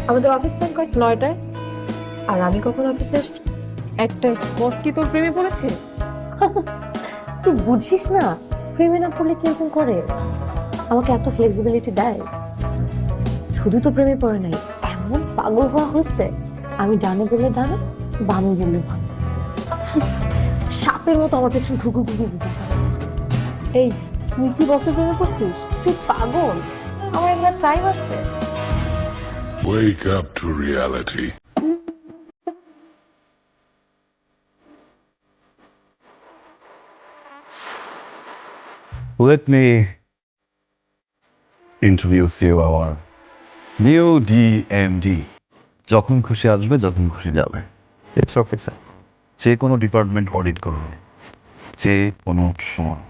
আমাদের office time কয় 9টায়। আর আমি কখন অফিসে আসছি? একটাই। বস কি তোর প্রেমে পড়েছে? তুই বুঝিস না, প্রেমে না পড়লে কিরকম করে। আমাকে এত ফ্লেক্সিবিলিটি দেয়। শুধু তো প্রেমে পড়ে নাই, এমন পাগল হওয়া হয়েছে। আমি ডানে বললে ডানে, বামে বললে বামে। সাপের মতো আমার পেছন ঘুঘু ঘুঘু ঘুঘু। এই, তুই কি বসে প্রেমে পড়ছিস? তুই পাগল। আমার একবার টাইম আছে। Wake up to reality. Let me introduce you our new DMD. যখন খুশি আসবে, যখন খুশি যাবে। ইটস অফিসার, যে কোনো ডিপার্টমেন্ট অডিট করবে, যে কোনো সময়।